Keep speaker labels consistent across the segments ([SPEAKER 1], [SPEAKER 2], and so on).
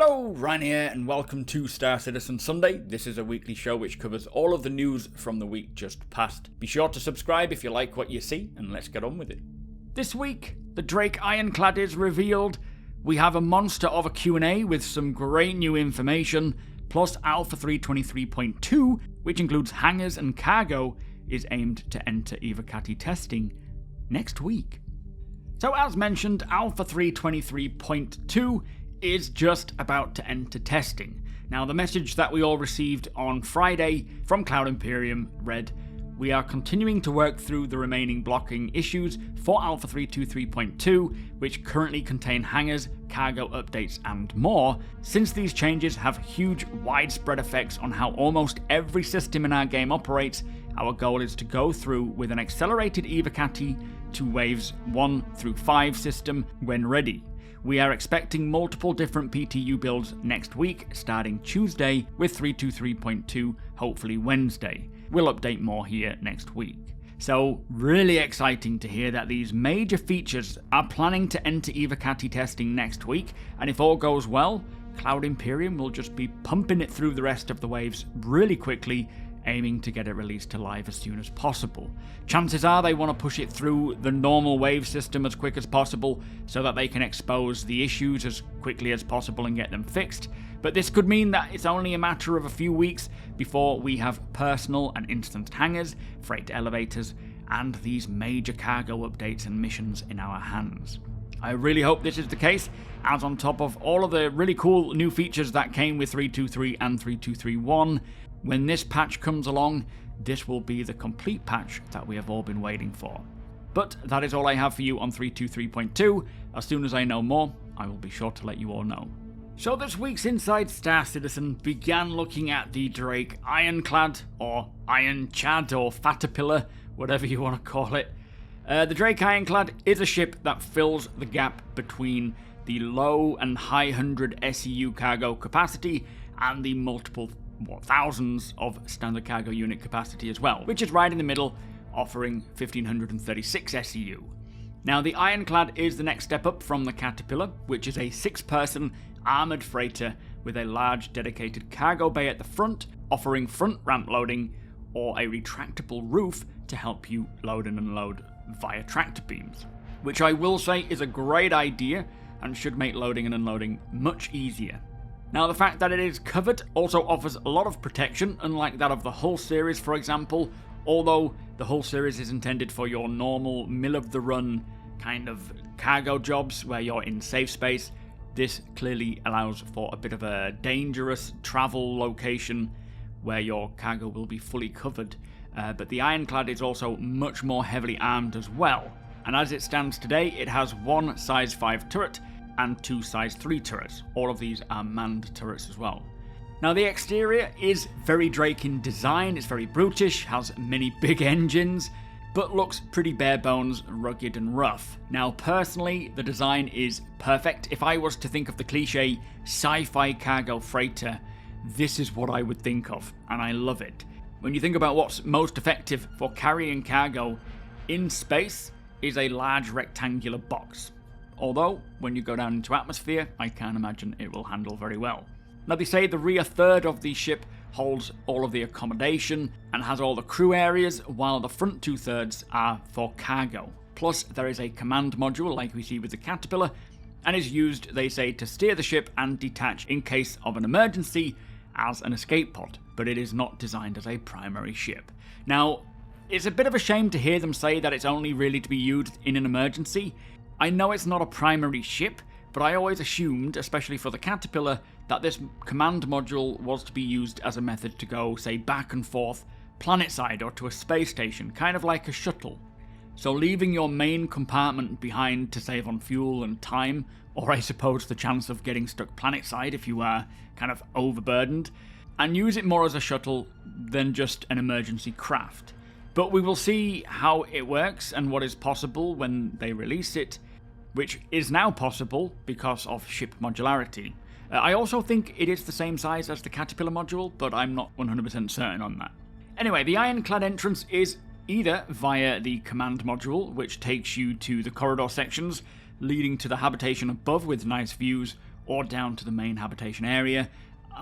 [SPEAKER 1] Hello, Ryan here, and welcome to Star Citizen Sunday. This is a weekly show which covers all of the news from the week just past. Be sure to subscribe if you like what you see, and let's get on with it. This week, the Drake Ironclad is revealed. We have a monster of a Q&A with some great new information, plus Alpha 3.23.2, which includes hangars and cargo, is aimed to enter Evocati testing next week. So as mentioned, Alpha 3.23.2 is just about to enter testing. Now, the message that we all received on Friday from Cloud Imperium read, "We are continuing to work through the remaining blocking issues for Alpha 3.23.2, which currently contain hangars, cargo updates, and more. Since these changes have huge widespread effects on how almost every system in our game operates, our goal is to go through with an accelerated Evocati to Waves 1 through 5 system when ready. We are expecting multiple different PTU builds next week, starting Tuesday, with 3.23.2 hopefully Wednesday. We'll update more here next week." So, really exciting to hear that these major features are planning to enter Evocati testing next week, and if all goes well, Cloud Imperium will just be pumping it through the rest of the waves really quickly, aiming to get it released to live as soon as possible. Chances are they want to push it through the normal wave system as quick as possible so that they can expose the issues as quickly as possible and get them fixed, but this could mean that it's only a matter of a few weeks before we have personal and instanced hangars, freight elevators, and these major cargo updates and missions in our hands. I really hope this is the case, as on top of all of the really cool new features that came with 3.23 and 3.23.1, when this patch comes along, this will be the complete patch that we have all been waiting for. But that is all I have for you on 3.23.2. As soon as I know more, I will be sure to let you all know. So this week's Inside Star Citizen began looking at the Drake Ironclad, or Iron Chad, or Fatapillar, whatever you want to call it. The Drake Ironclad is a ship that fills the gap between the low and high 100 SEU cargo capacity and the multiple thousands of standard cargo unit capacity as well, which is right in the middle, offering 1536 SEU. Now, the Ironclad is the next step up from the Caterpillar, which is a 6-person armoured freighter with a large dedicated cargo bay at the front, offering front ramp loading or a retractable roof to help you load and unload via tractor beams, which I will say is a great idea and should make loading and unloading much easier. Now, the fact that it is covered also offers a lot of protection, unlike that of the Hull series, for example, although the Hull series is intended for your normal mill-of-the-run kind of cargo jobs where you're in safe space. This clearly allows for a bit of a dangerous travel location where your cargo will be fully covered, but the Ironclad is also much more heavily armed as well, and as it stands today, it has one size 5 turret and 2 size 3 turrets. All of these are manned turrets as well. Now, the exterior is very Drake in design. It's very brutish, has many big engines, but looks pretty bare bones, rugged and rough. Now, personally, the design is perfect. If I was to think of the cliche sci-fi cargo freighter, this is what I would think of, and I love it. When you think about what's most effective for carrying cargo in space, is a large rectangular box. Although, when you go down into atmosphere, I can't imagine it will handle very well. Now, they say the rear third of the ship holds all of the accommodation and has all the crew areas, while the front 2/3 are for cargo. Plus, there is a command module, like we see with the Caterpillar, and is used, they say, to steer the ship and detach in case of an emergency as an escape pod, but it is not designed as a primary ship. Now, it's a bit of a shame to hear them say that it's only really to be used in an emergency. I know it's not a primary ship, but I always assumed, especially for the Caterpillar, that this command module was to be used as a method to go, say, back and forth planetside or to a space station, kind of like a shuttle. So leaving your main compartment behind to save on fuel and time, or I suppose the chance of getting stuck planetside if you are kind of overburdened, and use it more as a shuttle than just an emergency craft. But we will see how it works and what is possible when they release it, which is now possible because of ship modularity. I also think it is the same size as the Caterpillar module, but I'm not 100% certain on that. Anyway, the Ironclad entrance is either via the command module, which takes you to the corridor sections leading to the habitation above with nice views, or down to the main habitation area,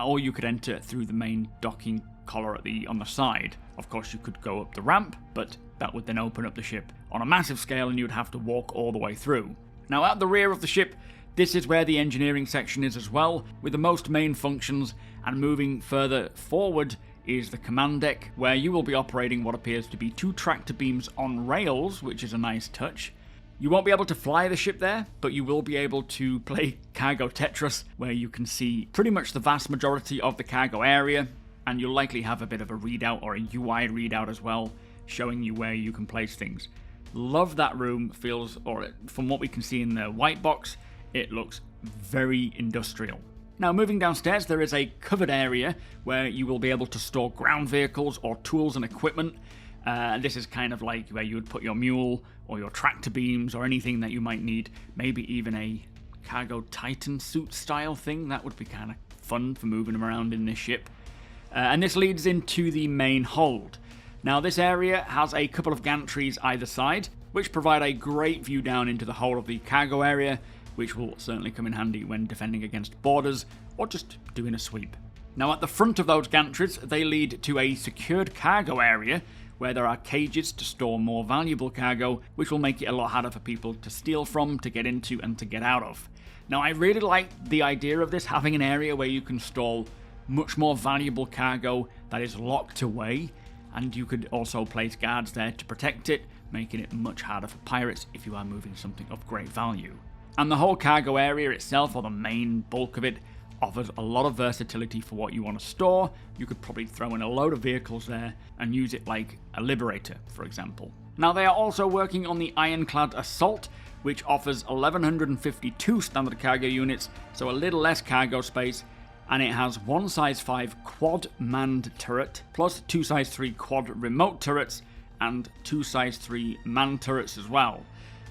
[SPEAKER 1] or you could enter through the main docking collar on the side. Of course, you could go up the ramp, but that would then open up the ship on a massive scale and you would have to walk all the way through. Now, at the rear of the ship, this is where the engineering section is as well, with the most main functions, and moving further forward is the command deck, where you will be operating what appears to be 2 tractor beams on rails, which is a nice touch. You won't be able to fly the ship there, but you will be able to play cargo Tetris, where you can see pretty much the vast majority of the cargo area, and you'll likely have a bit of a readout or a UI readout as well, showing you where you can place things. Love that room. From what we can see in the white box, it looks very industrial. Now, moving downstairs, there is a covered area where you will be able to store ground vehicles or tools and equipment. This is kind of like where you would put your mule or your tractor beams or anything that you might need. Maybe even a cargo Titan suit style thing. That would be kind of fun for moving around in this ship. And this leads into the main hold. Now, this area has a couple of gantries either side, which provide a great view down into the whole of the cargo area, which will certainly come in handy when defending against boarders or just doing a sweep. Now, at the front of those gantries, they lead to a secured cargo area where there are cages to store more valuable cargo, which will make it a lot harder for people to steal from, to get into, and to get out of. Now, I really like the idea of this, having an area where you can store much more valuable cargo that is locked away, and you could also place guards there to protect it, making it much harder for pirates if you are moving something of great value. And the whole cargo area itself, or the main bulk of it, offers a lot of versatility for what you want to store. You could probably throw in a load of vehicles there and use it like a Liberator, for example. Now, they are also working on the Ironclad Assault, which offers 1,152 standard cargo units, so a little less cargo space, and it has 1 size 5 quad manned turret, plus 2 size 3 quad remote turrets, and 2 size 3 manned turrets as well,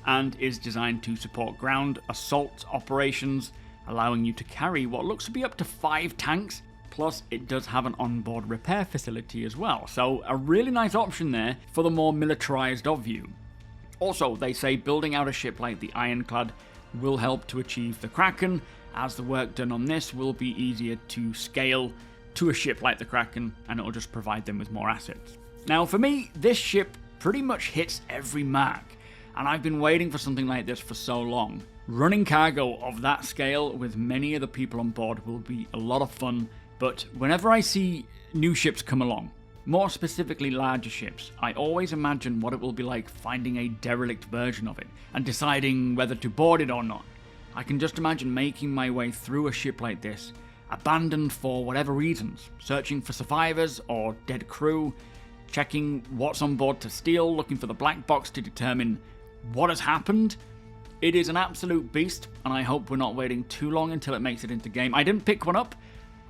[SPEAKER 1] and is designed to support ground assault operations, allowing you to carry what looks to be up to 5 tanks, plus it does have an onboard repair facility as well, so a really nice option there for the more militarized of you. Also, they say building out a ship like the Ironclad will help to achieve the Kraken, as the work done on this will be easier to scale to a ship like the Kraken, and it'll just provide them with more assets. Now, for me, this ship pretty much hits every mark, and I've been waiting for something like this for so long. Running cargo of that scale with many of the people on board will be a lot of fun, but whenever I see new ships come along, more specifically larger ships, I always imagine what it will be like finding a derelict version of it and deciding whether to board it or not. I can just imagine making my way through a ship like this, abandoned for whatever reasons, searching for survivors or dead crew, checking what's on board to steal, looking for the black box to determine what has happened. It is an absolute beast, and I hope we're not waiting too long until it makes it into game. I didn't pick one up.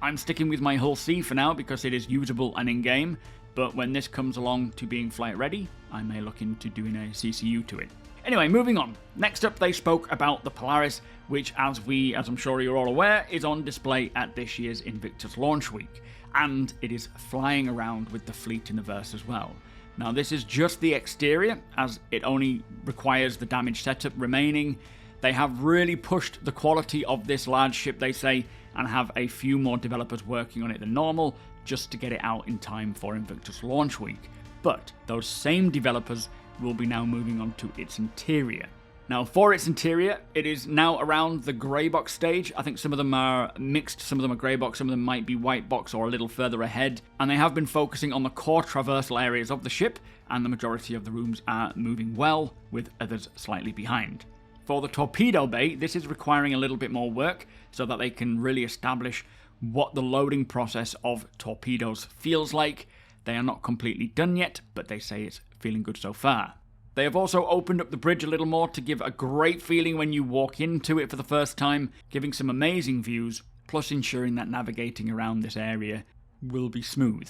[SPEAKER 1] I'm sticking with my Hull C for now because it is usable and in-game, but when this comes along to being flight ready, I may look into doing a CCU to it. Anyway, moving on. Next up, they spoke about the Polaris, which, as I'm sure you're all aware, is on display at this year's Invictus launch week, and it is flying around with the fleet in the verse as well. Now, this is just the exterior, as it only requires the damage setup remaining. They have really pushed the quality of this large ship, they say, and have a few more developers working on it than normal, just to get it out in time for Invictus launch week. But those same developers will be now moving on to its interior. Now, for its interior, it is now around the grey box stage. I think some of them are mixed, some of them are grey box, some of them might be white box or a little further ahead. And they have been focusing on the core traversal areas of the ship, and the majority of the rooms are moving well, with others slightly behind. For the torpedo bay, this is requiring a little bit more work, so that they can really establish what the loading process of torpedoes feels like. They are not completely done yet, but they say it's feeling good so far. They have also opened up the bridge a little more to give a great feeling when you walk into it for the first time, giving some amazing views, plus ensuring that navigating around this area will be smooth.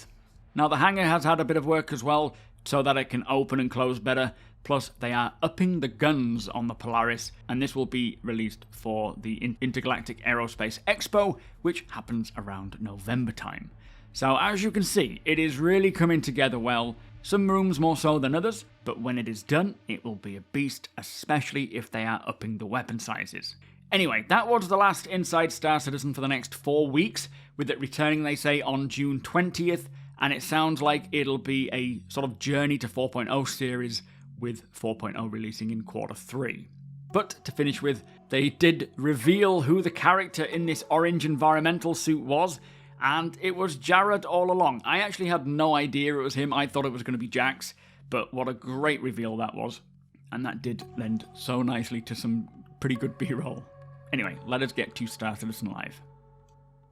[SPEAKER 1] Now, the hangar has had a bit of work as well, so that it can open and close better, plus they are upping the guns on the Polaris, and this will be released for the Intergalactic Aerospace Expo, which happens around November time. So as you can see, it is really coming together well. Some rooms more so than others, but when it is done, it will be a beast, especially if they are upping the weapon sizes. Anyway, that was the last Inside Star Citizen for the next 4 weeks, with it returning, they say, on June 20th, and it sounds like it'll be a sort of journey to 4.0 series, with 4.0 releasing in Q3. But to finish with, they did reveal who the character in this orange environmental suit was, and it was Jared all along. I actually had no idea it was him. I thought it was going to be Jax, but what a great reveal that was. And that did lend so nicely to some pretty good B-roll. Anyway, let us get to Star Citizen Live.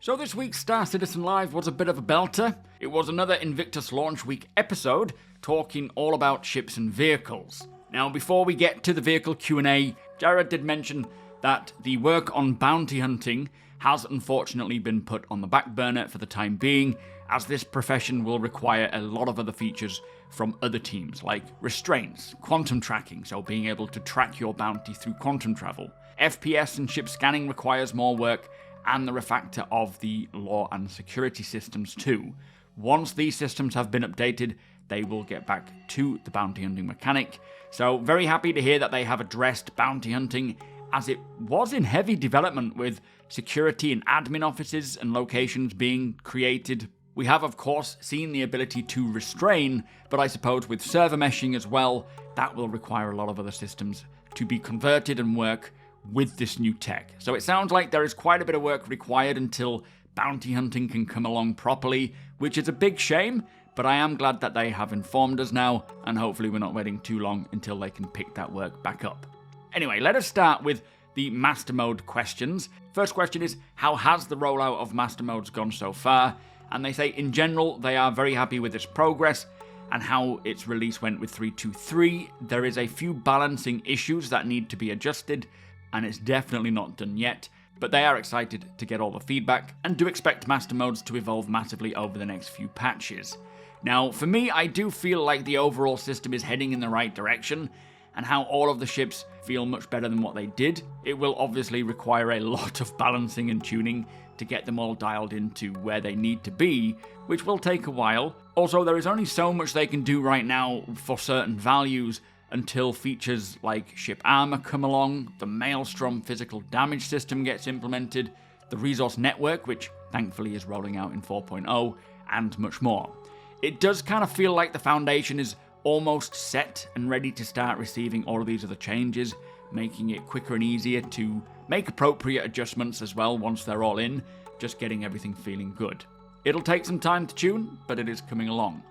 [SPEAKER 1] So this week's Star Citizen Live was a bit of a belter. It was another Invictus launch week episode, talking all about ships and vehicles. Now, before we get to the vehicle Q&A, Jared did mention that the work on bounty hunting has unfortunately been put on the back burner for the time being, as this profession will require a lot of other features from other teams, like restraints, quantum tracking, so being able to track your bounty through quantum travel. FPS and ship scanning requires more work, and the refactor of the law and security systems too. Once these systems have been updated, they will get back to the bounty hunting mechanic. So very happy to hear that they have addressed bounty hunting, as it was in heavy development with security and admin offices and locations being created. We have of course seen the ability to restrain, but I suppose with server meshing as well, that will require a lot of other systems to be converted and work with this new tech. So it sounds like there is quite a bit of work required until bounty hunting can come along properly, which is a big shame, but I am glad that they have informed us now, and hopefully we're not waiting too long until they can pick that work back up. Anyway, let us start with the Master Mode questions. First question is, how has the rollout of Master Modes gone so far? And they say, in general, they are very happy with its progress and how its release went with 3.23. There is a few balancing issues that need to be adjusted, and it's definitely not done yet, but they are excited to get all the feedback and do expect Master Modes to evolve massively over the next few patches. Now, for me, I do feel like the overall system is heading in the right direction, and how all of the ships feel much better than what they did. It will obviously require a lot of balancing and tuning to get them all dialed into where they need to be, which will take a while. Also, there is only so much they can do right now for certain values until features like ship armor come along, the Maelstrom physical damage system gets implemented, the resource network, which thankfully is rolling out in 4.0, and much more. It does kind of feel like the foundation is almost set and ready to start receiving all of these other changes, making it quicker and easier to make appropriate adjustments as well once they're all in, just getting everything feeling good. It'll take some time to tune, but it is coming along.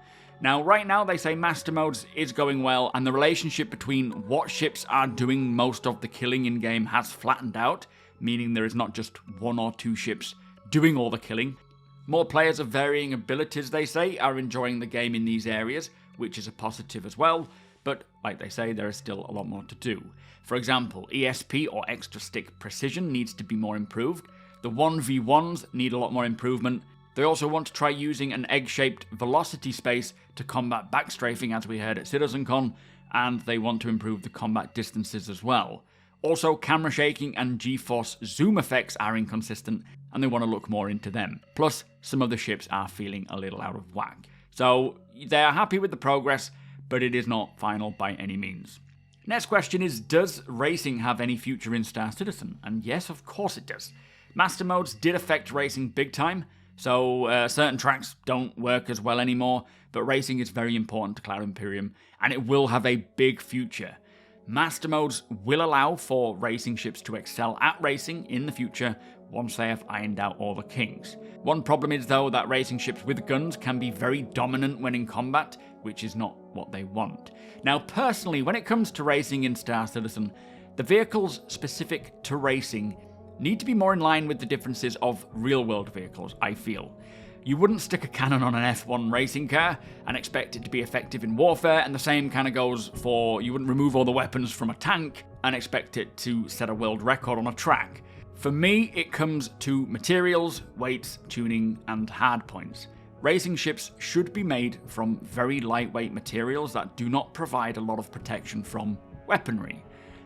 [SPEAKER 1] Now, right now, they say Master Modes is going well, and the relationship between what ships are doing most of the killing in-game has flattened out, meaning there is not just 1 or 2 ships doing all the killing. More players of varying abilities, they say, are enjoying the game in these areas, which is a positive as well, but like they say, there is still a lot more to do. For example, ESP or extra stick precision needs to be more improved. The 1v1s need a lot more improvement. They also want to try using an egg-shaped velocity space to combat backstrafing, as we heard at CitizenCon, and they want to improve the combat distances as well. Also, camera shaking and G-force zoom effects are inconsistent, and they want to look more into them. Plus, some of the ships are feeling a little out of whack. So, they are happy with the progress, but it is not final by any means. Next question is, does racing have any future in Star Citizen? And yes, of course it does. Master Modes did affect racing big time, so certain tracks don't work as well anymore, but racing is very important to Cloud Imperium, and it will have a big future. Master Modes will allow for racing ships to excel at racing in the future once they have ironed out all the kinks. One problem is, though, that racing ships with guns can be very dominant when in combat, which is not what they want. Now, personally, when it comes to racing in Star Citizen, the vehicles specific to racing need to be more in line with the differences of real-world vehicles, I feel. You wouldn't stick a cannon on an F1 racing car and expect it to be effective in warfare, and the same kind of goes for, you wouldn't remove all the weapons from a tank and expect it to set a world record on a track. For me, it comes to materials, weights, tuning, and hard points. Racing ships should be made from very lightweight materials that do not provide a lot of protection from weaponry.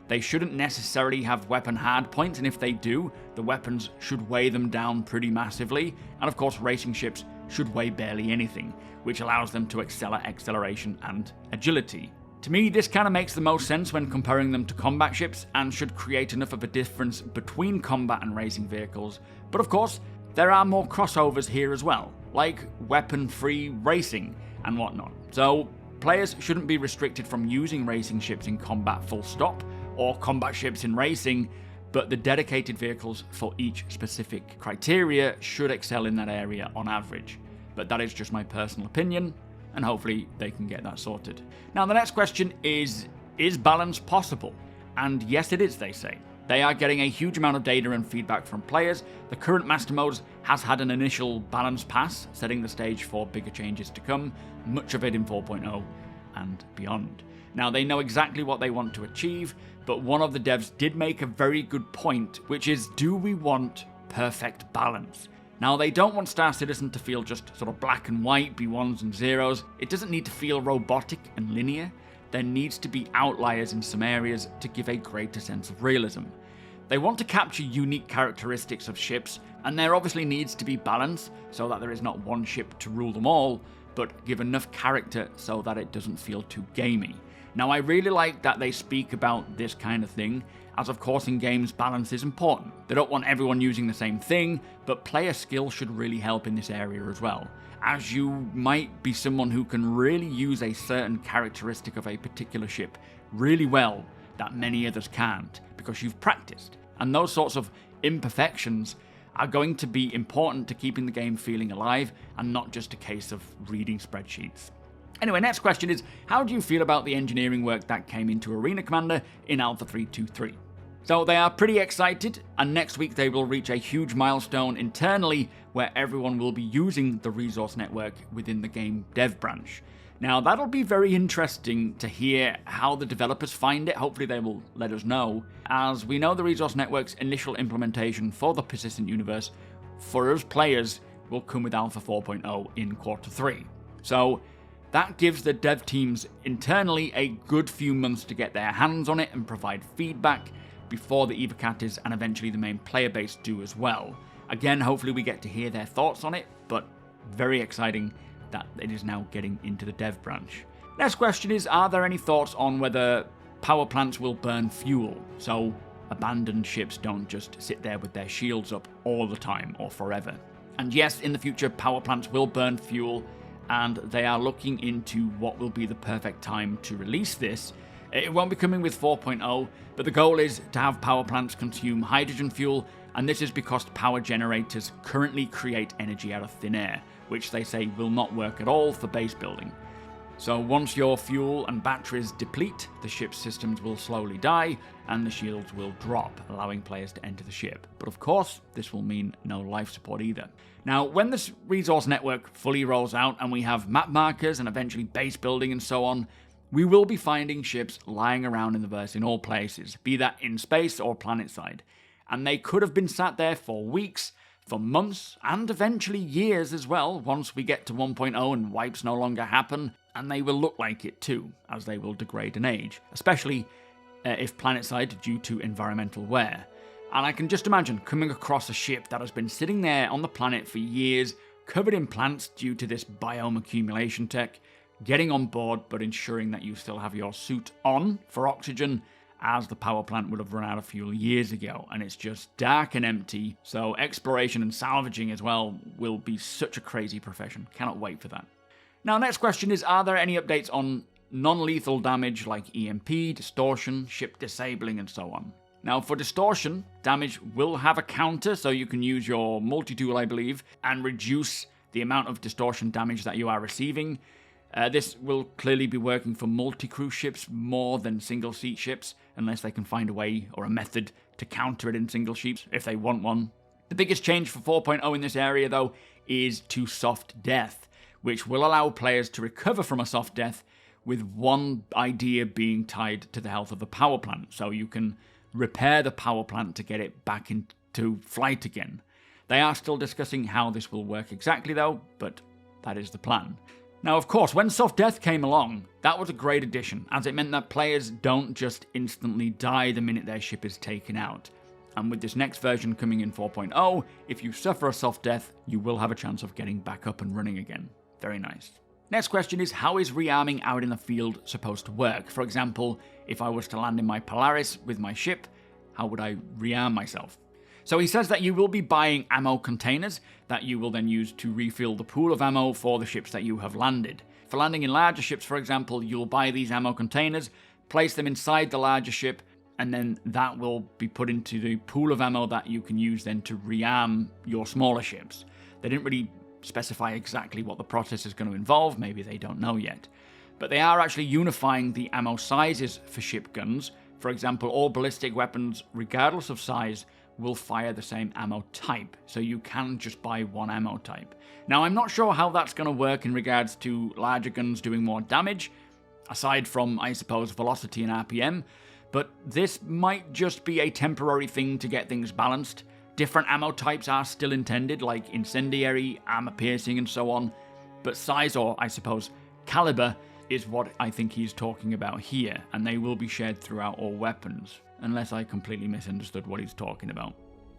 [SPEAKER 1] They shouldn't necessarily have weapon hard points, and if they do, the weapons should weigh them down pretty massively, and of course racing ships should weigh barely anything, which allows them to excel at acceleration and agility. To me, this kind of makes the most sense when comparing them to combat ships and should create enough of a difference between combat and racing vehicles. But of course, there are more crossovers here as well, like weapon-free racing and whatnot. So players shouldn't be restricted from using racing ships in combat full stop, or combat ships in racing, but the dedicated vehicles for each specific criteria should excel in that area on average. But that is just my personal opinion, and hopefully they can get that sorted. Now the next question is balance possible? And yes it is, they say. They are getting a huge amount of data and feedback from players. The current Master Mode has had an initial balance pass, setting the stage for bigger changes to come, much of it in 4.0 and beyond. Now they know exactly what they want to achieve, but one of the devs did make a very good point, which is, do we want perfect balance? Now, they don't want Star Citizen to feel just sort of black and white, be ones and zeros. It doesn't need to feel robotic and linear. There needs to be outliers in some areas to give a greater sense of realism. They want to capture unique characteristics of ships, and there obviously needs to be balance so that there is not one ship to rule them all, but give enough character so that it doesn't feel too gamey. Now, I really like that they speak about this kind of thing, as of course in games balance is important. They don't want everyone using the same thing, but player skill should really help in this area as well, as you might be someone who can really use a certain characteristic of a particular ship really well that many others can't, because you've practiced. And those sorts of imperfections are going to be important to keeping the game feeling alive, and not just a case of reading spreadsheets. Anyway, next question is, how do you feel about the engineering work that came into Arena Commander in Alpha 3.23? So they are pretty excited, and next week they will reach a huge milestone internally where everyone will be using the resource network within the game dev branch. Now that'll be very interesting to hear how the developers find it. Hopefully they will let us know, as we know the resource network's initial implementation for the persistent universe for us players will come with Alpha 4.0 in Q3. So that gives the dev teams internally a good few months to get their hands on it and provide feedback before the Evocatters and eventually the main player base do as well. Again, hopefully we get to hear their thoughts on it, but very exciting that it is now getting into the dev branch. Next question is, are there any thoughts on whether power plants will burn fuel, so abandoned ships don't just sit there with their shields up all the time or forever? And yes, in the future power plants will burn fuel, and they are looking into what will be the perfect time to release this. It won't be coming with 4.0, but the goal is to have power plants consume hydrogen fuel, and this is because power generators currently create energy out of thin air, which they say will not work at all for base building. So once your fuel and batteries deplete, the ship's systems will slowly die, and the shields will drop, allowing players to enter the ship. But of course, this will mean no life support either. Now, when this resource network fully rolls out and we have map markers and eventually base building and so on, we will be finding ships lying around in the verse in all places, be that in space or planetside. And they could have been sat there for weeks, for months, and eventually years as well, once we get to 1.0 and wipes no longer happen, and they will look like it too, as they will degrade and age, especially if planetside due to environmental wear. And I can just imagine coming across a ship that has been sitting there on the planet for years, covered in plants due to this biome accumulation tech, getting on board but ensuring that you still have your suit on for oxygen, as the power plant would have run out of fuel years ago, and it's just dark and empty, so exploration and salvaging as well will be such a crazy profession. Cannot wait for that. Now, next question is, are there any updates on non-lethal damage like EMP, distortion, ship disabling, and so on? Now, for distortion, damage will have a counter, so you can use your multi-tool, I believe, and reduce the amount of distortion damage that you are receiving. This will clearly be working for multi-crew ships more than single-seat ships, unless they can find a way or a method to counter it in single ships, if they want one. The biggest change for 4.0 in this area, though, is to soft death, which will allow players to recover from a soft death, with one idea being tied to the health of the power plant, so you can repair the power plant to get it back into flight again. They are still discussing how this will work exactly, though, but that is the plan. Now, of course, when soft death came along, that was a great addition, as it meant that players don't just instantly die the minute their ship is taken out. And with this next version coming in 4.0, if you suffer a soft death, you will have a chance of getting back up and running again. Very nice. Next question is, how is rearming out in the field supposed to work? For example, if I was to land in my Polaris with my ship, how would I rearm myself? So he says that you will be buying ammo containers that you will then use to refill the pool of ammo for the ships that you have landed. For landing in larger ships, for example, you'll buy these ammo containers, place them inside the larger ship, and then that will be put into the pool of ammo that you can use then to rearm your smaller ships. They didn't really specify exactly what the process is going to involve, maybe they don't know yet. But they are actually unifying the ammo sizes for ship guns. For example, all ballistic weapons, regardless of size, will fire the same ammo type, so you can just buy one ammo type. Now, I'm not sure how that's going to work in regards to larger guns doing more damage, aside from, I suppose, velocity and RPM, but this might just be a temporary thing to get things balanced. Different ammo types are still intended, like incendiary, armor-piercing, and so on, but size, or I suppose caliber, is what I think he's talking about here, and they will be shared throughout all weapons, unless I completely misunderstood what he's talking about.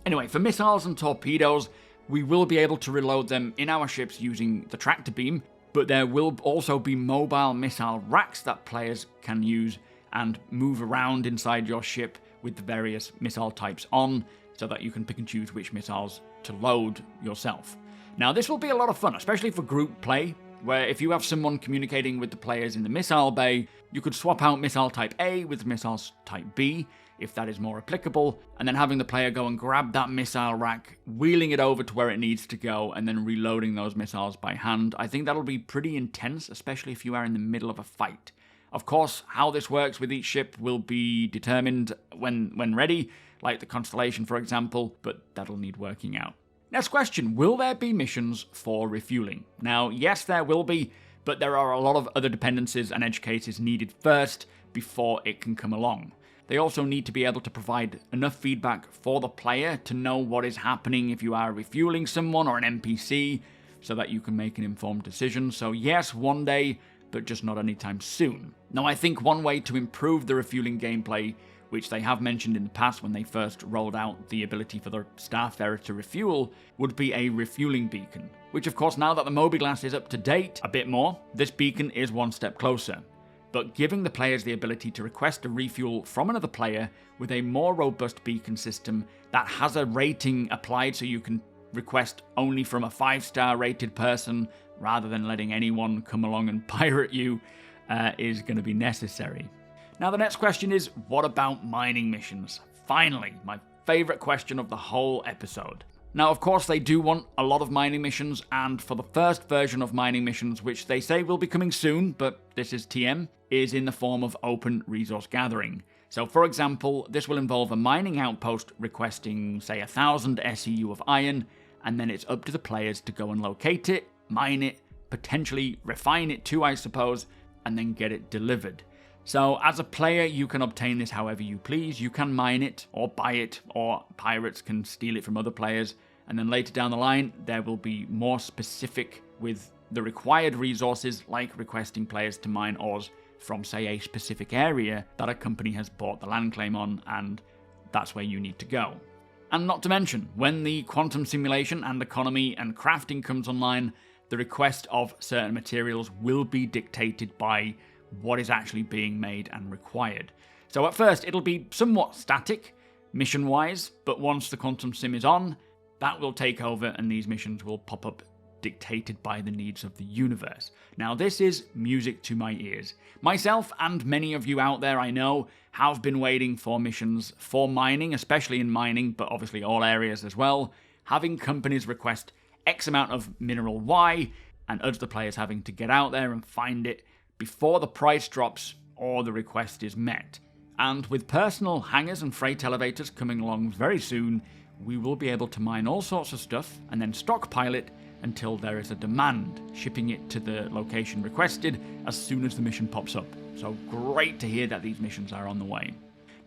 [SPEAKER 1] Anyway, for missiles and torpedoes, we will be able to reload them in our ships using the tractor beam, but there will also be mobile missile racks that players can use and move around inside your ship with the various missile types on, so that you can pick and choose which missiles to load yourself. Now, this will be a lot of fun, especially for group play, where if you have someone communicating with the players in the missile bay, you could swap out missile type A with missiles type B, if that is more applicable, and then having the player go and grab that missile rack, wheeling it over to where it needs to go, and then reloading those missiles by hand. I think that'll be pretty intense, especially if you are in the middle of a fight. Of course, how this works with each ship will be determined when ready, like the Constellation, for example, but that'll need working out. Next question, will there be missions for refueling? Now, yes, there will be, but there are a lot of other dependencies and edge cases needed first before it can come along. They also need to be able to provide enough feedback for the player to know what is happening if you are refueling someone or an NPC, so that you can make an informed decision. So yes, one day, but just not anytime soon. Now, I think one way to improve the refueling gameplay, which they have mentioned in the past when they first rolled out the ability for the Starfarer to refuel, would be a refueling beacon. Which, of course, now that the MobiGlass is up to date a bit more, this beacon is one step closer. But giving the players the ability to request a refuel from another player with a more robust beacon system that has a rating applied, so you can request only from a 5-star rated person rather than letting anyone come along and pirate you, is going to be necessary. Now, the next question is, what about mining missions? Finally, my favourite question of the whole episode. Now, of course, they do want a lot of mining missions, and for the first version of mining missions, which they say will be coming soon, but this is TM, is in the form of open resource gathering. So, for example, this will involve a mining outpost requesting, say, 1,000 SEU of iron, and then it's up to the players to go and locate it, mine it, potentially refine it too, I suppose, and then get it delivered. So, as a player, you can obtain this however you please. You can mine it, or buy it, or pirates can steal it from other players. And then later down the line, there will be more specific with the required resources, like requesting players to mine ores from, say, a specific area that a company has bought the land claim on, and that's where you need to go. And not to mention, when the quantum simulation and economy and crafting comes online, the request of certain materials will be dictated by what is actually being made and required. So at first, it'll be somewhat static, mission-wise, but once the quantum sim is on, that will take over and these missions will pop up dictated by the needs of the universe. Now, this is music to my ears. Myself and many of you out there, I know, have been waiting for missions for mining, especially in mining, but obviously all areas as well, having companies request X amount of mineral Y, and us, the players, having to get out there and find it before the price drops or the request is met. And with personal hangars and freight elevators coming along very soon, we will be able to mine all sorts of stuff and then stockpile it until there is a demand, shipping it to the location requested as soon as the mission pops up. So great to hear that these missions are on the way.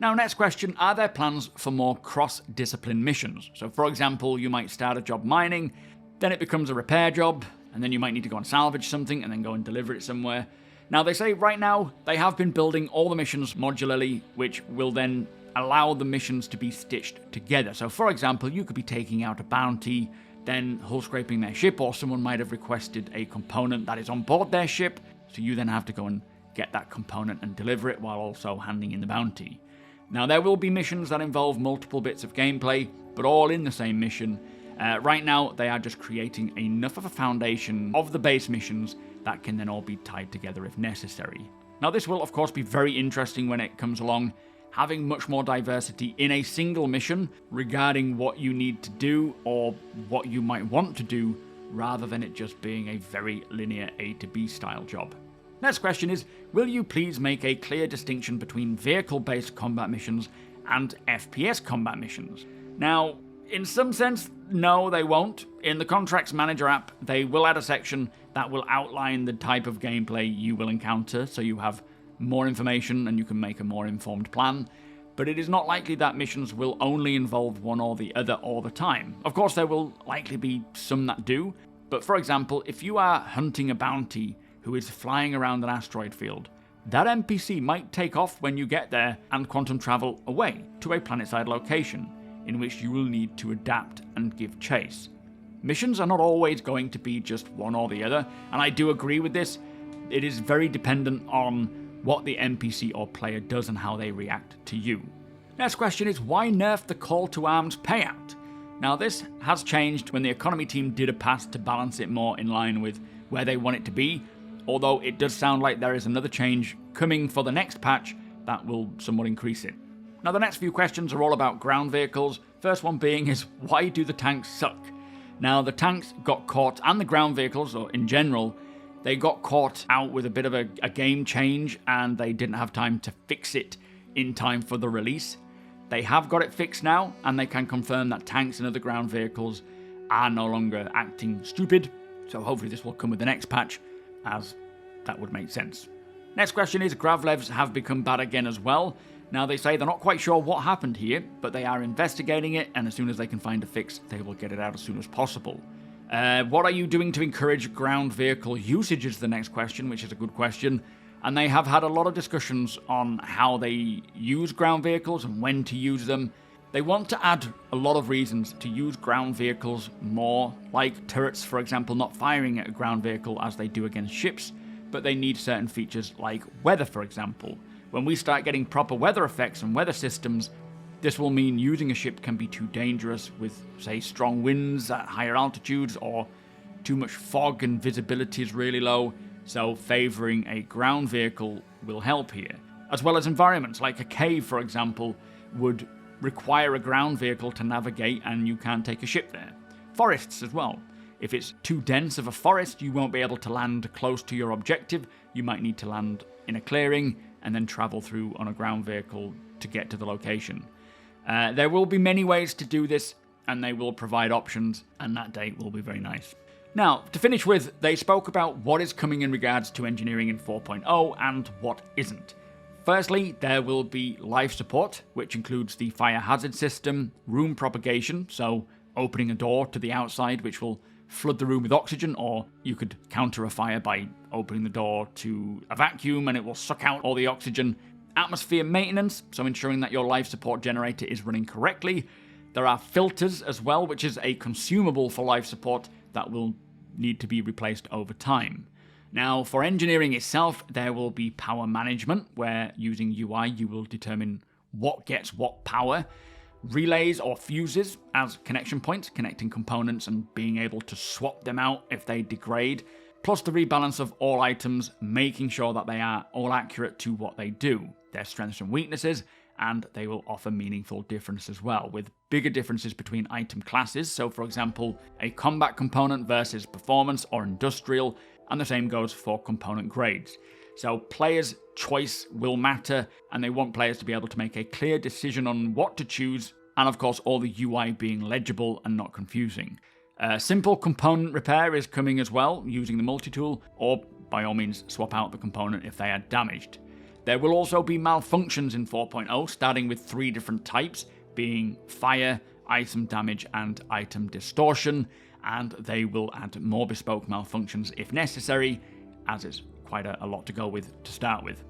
[SPEAKER 1] Now, next question, are there plans for more cross-discipline missions? So for example, you might start a job mining, then it becomes a repair job, and then you might need to go and salvage something and then go and deliver it somewhere. Now, they say right now they have been building all the missions modularly, which will then allow the missions to be stitched together. So, for example, you could be taking out a bounty, then hull scraping their ship, or someone might have requested a component that is on board their ship, so you then have to go and get that component and deliver it while also handing in the bounty. Now, there will be missions that involve multiple bits of gameplay, but all in the same mission. Right now, they are just creating enough of a foundation of the base missions that can then all be tied together if necessary. Now, this will, of course, be very interesting when it comes along, having much more diversity in a single mission regarding what you need to do or what you might want to do, rather than it just being a very linear A to B style job. Next question is, will you please make a clear distinction between vehicle-based combat missions and FPS combat missions? Now, in some sense, no, they won't. In the Contracts Manager app, they will add a section that will outline the type of gameplay you will encounter, so you have more information and you can make a more informed plan. But it is not likely that missions will only involve one or the other all the time. Of course, there will likely be some that do, but for example, if you are hunting a bounty who is flying around an asteroid field, that NPC might take off when you get there and quantum travel away to a planetside location, in which you will need to adapt and give chase. Missions are not always going to be just one or the other, and I do agree with this. It is very dependent on what the NPC or player does and how they react to you. Next question is, why nerf the call to arms payout? Now, this has changed when the economy team did a patch to balance it more in line with where they want it to be, although it does sound like there is another change coming for the next patch that will somewhat increase it. Now, the next few questions are all about ground vehicles. First one being is, why do the tanks suck? Now, the tanks got caught, and the ground vehicles, or in general, they got caught out with a bit of a game change, and they didn't have time to fix it in time for the release. They have got it fixed now, and they can confirm that tanks and other ground vehicles are no longer acting stupid, so hopefully this will come with the next patch, as that would make sense. Next question is, Gravlevs have become bad again as well. Now, they say they're not quite sure what happened here, but they are investigating it, and as soon as they can find a fix, they will get it out as soon as possible. What are you doing to encourage ground vehicle usage is the next question, which is a good question. And they have had a lot of discussions on how they use ground vehicles and when to use them. They want to add a lot of reasons to use ground vehicles more, like turrets, for example, not firing at a ground vehicle as they do against ships, but they need certain features like weather, for example. When we start getting proper weather effects and weather systems, this will mean using a ship can be too dangerous with, say, strong winds at higher altitudes, or too much fog and visibility is really low, so favouring a ground vehicle will help here. As well as environments, like a cave, for example, would require a ground vehicle to navigate, and you can't take a ship there. Forests as well. If it's too dense of a forest, you won't be able to land close to your objective. You might need to land in a clearing and then travel through on a ground vehicle to get to the location. There will be many ways to do this, and they will provide options, and that date will be very nice. Now, to finish with, they spoke about what is coming in regards to engineering in 4.0 and what isn't. Firstly, there will be life support, which includes the fire hazard system, room propagation, so opening a door to the outside which will flood the room with oxygen, or you could counter a fire by opening the door to a vacuum and it will suck out all the oxygen. Atmosphere maintenance, so ensuring that your life support generator is running correctly. There are filters as well, which is a consumable for life support that will need to be replaced over time. Now, for engineering itself, there will be power management, where using UI you will determine what gets what power. Relays or fuses as connection points, connecting components and being able to swap them out if they degrade. Plus the rebalance of all items, making sure that they are all accurate to what they do, their strengths and weaknesses, and they will offer meaningful difference as well, with bigger differences between item classes. So for example, a combat component versus performance or industrial, and the same goes for component grades. So players' choice will matter, and they want players to be able to make a clear decision on what to choose, and of course all the UI being legible and not confusing. Simple component repair is coming as well, using the multi-tool, or by all means swap out the component if they are damaged. There will also be malfunctions in 4.0, starting with 3 different types, being fire, item damage, and item distortion, and they will add more bespoke malfunctions if necessary, as it's quite a lot to go with to start with.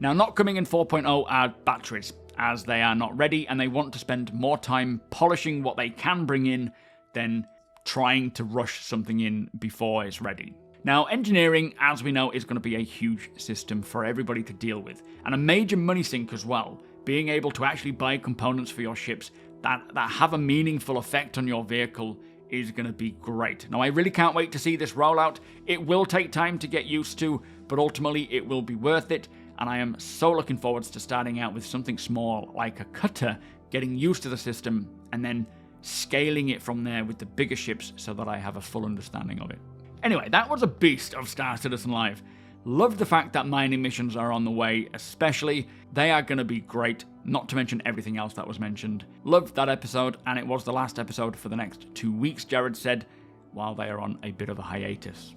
[SPEAKER 1] Now, not coming in 4.0 are batteries, as they are not ready and they want to spend more time polishing what they can bring in than trying to rush something in before it's ready. Now, engineering, as we know, is going to be a huge system for everybody to deal with, and a major money sink as well. Being able to actually buy components for your ships that have a meaningful effect on your vehicle is going to be great. Now, I really can't wait to see this rollout. It will take time to get used to, but ultimately it will be worth it, and I am so looking forward to starting out with something small like a cutter, getting used to the system, and then scaling it from there with the bigger ships so that I have a full understanding of it. Anyway, that was a beast of Star Citizen Live. Love the fact that mining missions are on the way, especially. They are going to be great, not to mention everything else that was mentioned. Loved that episode, and it was the last episode for the next 2 weeks, Jared said, while they are on a bit of a hiatus.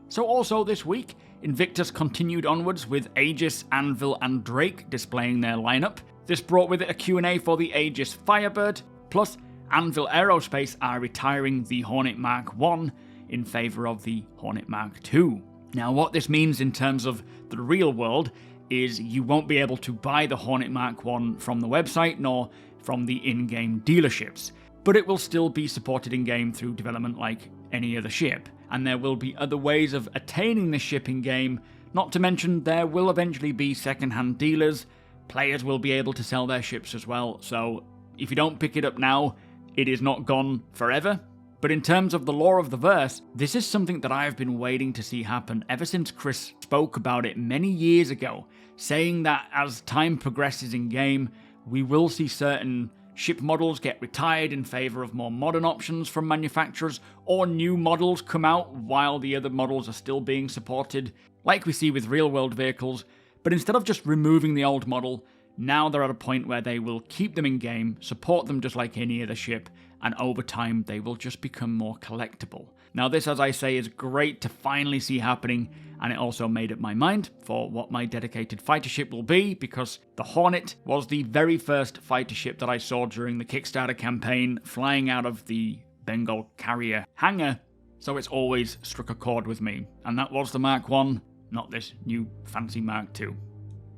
[SPEAKER 1] So also this week, Invictus continued onwards with Aegis, Anvil and Drake displaying their lineup. This brought with it a Q&A for the Aegis Firebird, plus Anvil Aerospace are retiring the Hornet Mark 1 in favour of the Hornet Mark II. Now, what this means in terms of the real world is you won't be able to buy the Hornet Mark 1 from the website nor from the in-game dealerships, but it will still be supported in-game through development like any other ship, and there will be other ways of attaining the ship in-game, not to mention there will eventually be second-hand dealers. Players will be able to sell their ships as well, so if you don't pick it up now, it is not gone forever. But in terms of the lore of the verse, this is something that I have been waiting to see happen ever since Chris spoke about it many years ago, saying that as time progresses in game, we will see certain ship models get retired in favour of more modern options from manufacturers, or new models come out while the other models are still being supported, like we see with real-world vehicles. But instead of just removing the old model, now they're at a point where they will keep them in game, support them just like any other ship, and over time they will just become more collectible. Now this, as I say, is great to finally see happening, and it also made up my mind for what my dedicated fighter ship will be, because the Hornet was the very first fighter ship that I saw during the Kickstarter campaign, flying out of the Bengal carrier hangar, so it's always struck a chord with me, and that was the Mark 1, not this new fancy Mark 2.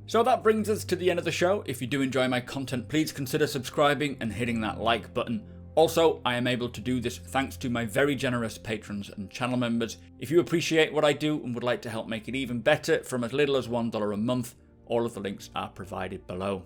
[SPEAKER 1] So that brings us to the end of the show. If you do enjoy my content, please consider subscribing and hitting that like button. Also, I am able to do this thanks to my very generous patrons and channel members. If you appreciate what I do and would like to help make it even better from as little as $1 a month, all of the links are provided below.